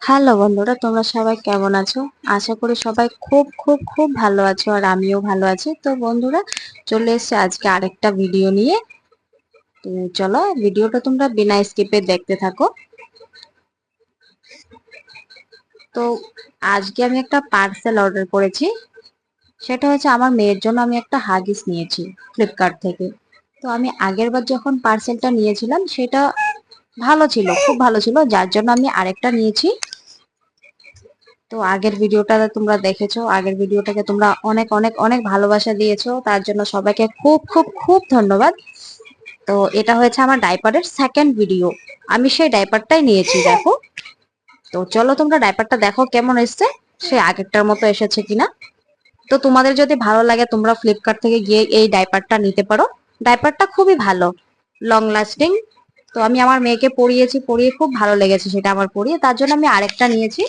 Hello বন্ধুরা, তোমরা সবাই কেমন আছো? আশা করি সবাই খুব খুব খুব ভালো আছো, আর আমিও ভালো আছি। তো বন্ধুরা, চলে এসেছে আজকে আরেকটা ভিডিও নিয়ে। তো চলো ভিডিওটা তোমরা বিনা স্কিপে দেখতে থাকো। তো আজকে আমি একটা পার্সেল অর্ডার করেছি। সেটা হচ্ছে আমার মেয়ের জন্য আমি একটা হাগিস নিয়েছি ফ্লিপকার্ট থেকে। তো আমি আগের বার যখন পার্সেলটা নিয়েছিলাম সেটা ভালো ছিল, খুব ভালো ছিল, যার জন্য আমি আরেকটা নিয়েছি। তো আগের ভিডিওটা তোমরা দেখেছো, আগের ভিডিওটাকে তোমরা অনেক অনেক অনেক ভালোবাসা দিয়েছো, তার জন্য সবাইকে খুব খুব খুব ধন্যবাদ। তো এটা হয়েছে আমার ডাইপারের সেকেন্ড ভিডিও। আমি সেই ডাইপারটাই নিয়েছি, দেখো। তো চলো তোমরা ডাইপারটা দেখো কেমন এসছে, সে আগেরটার মতো এসেছে কিনা। তো তোমাদের যদি ভালো লাগে তোমরা ফ্লিপকার্ট থেকে গিয়ে এই ডাইপারটা নিতে পারো। ডাইপারটা খুবই ভালো, লং লাস্টিং। তো আমি আমার মেয়েকে পরিয়েছি, পরিয়ে খুব ভালো লেগেছে সেটা আমার পরিয়ে, তার জন্য আমি আরেকটা নিয়েছি।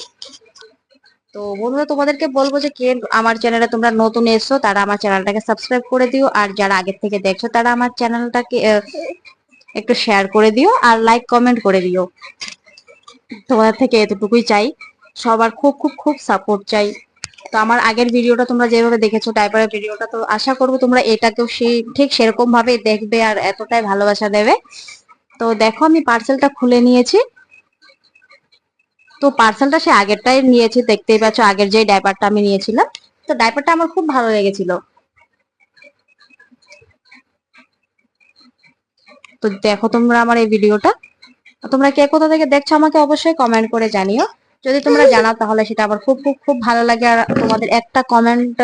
তো বন্ধুরা, তোমাদেরকে বলবো যে কে আমার চ্যানেলে তোমরা নতুন এসছো তারা আমার চ্যানেলটাকে সাবস্ক্রাইব করে দিও, আর যারা আগের থেকে দেখছো তারা আমার চ্যানেলটাকে একটু শেয়ার করে দিও আর লাইক কমেন্ট করে দিও। তোমাদের থেকে এতটুকুই চাই, সবার খুব খুব খুব সাপোর্ট চাই। তো আমার আগের ভিডিওটা তোমরা যেভাবে দেখেছো টাইপারের ভিডিওটা, তো আশা করবো তোমরা এটাকেও সেই ঠিক সেরকম ভাবে দেখবে আর এতটাই ভালোবাসা দেবে। তো দেখো আমি পার্সেলটা খুলে নিয়েছি। তো পার্সেলটা সে আগেরটাই নিয়েছি, দেখতেই পাচ্ছ আগের যে ডাইপারটা আমি নিয়েছিলাম। তো ডাইপারটা আমার খুব ভালো লেগেছিল। তো দেখো তোমরা আমার এই ভিডিওটা, তোমরা কে কোথা থেকে দেখছো আমাকে অবশ্যই কমেন্ট করে জানিও। যদি তোমরা জানাও তাহলে সেটা আমার খুব খুব খুব ভালো লাগে, আর তোমাদের একটা কমেন্ট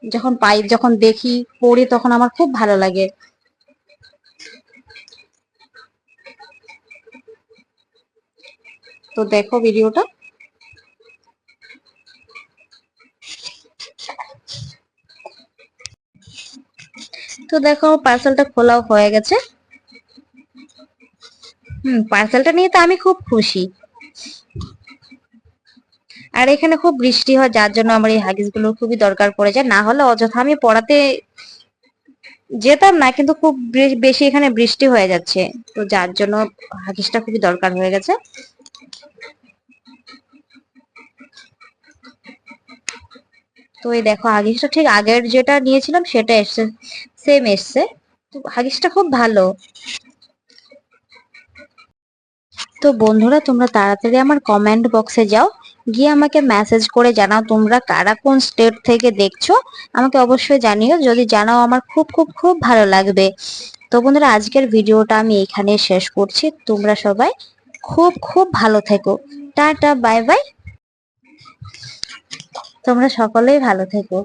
যখন পাই, যখন দেখি, পড়ি, তখন আমার খুব ভালো লাগে। তো দেখো ভিডিওটা। তো দেখো পার্সেলটা খোলাও হয়ে গেছে। পার্সেলটা নিয়ে তো আমি খুব খুশি। আর এখানে খুব বৃষ্টি হয়, যার জন্য আমার এই হাগিস গুলোর খুবই দরকার পড়ে যায়, না হলে অযথা আমি পড়াতে যেতাম না, কিন্তু খুব বেশি এখানে বৃষ্টি হয়ে যাচ্ছে। তো যার জন্য হাগিসটা খুবই দরকার হয়ে গেছে। তো এই দেখো হাগিসটা ঠিক আগের যেটা নিয়েছিলাম সেটা এসছে, সেম এসছে। তো হাগিসটা খুব ভালো। তো বন্ধুরা, তোমরা তাড়াতাড়ি আমার কমেন্ট বক্সে যাও, গিয়ে আমাকে মেসেজ করে জানাও তোমরা কারা কোন স্টেট থেকে দেখছো। আমাকে অবশ্যই জানিও, যদি জানাও আমার খুব খুব খুব ভালো লাগবে। তো বন্ধুরা, আজকের ভিডিওটা আমি এখানে শেষ করছি। তোমরা সবাই খুব খুব ভালো থেকো। Tata, bye bye. তোমরা সকলেই ভালো থেকো।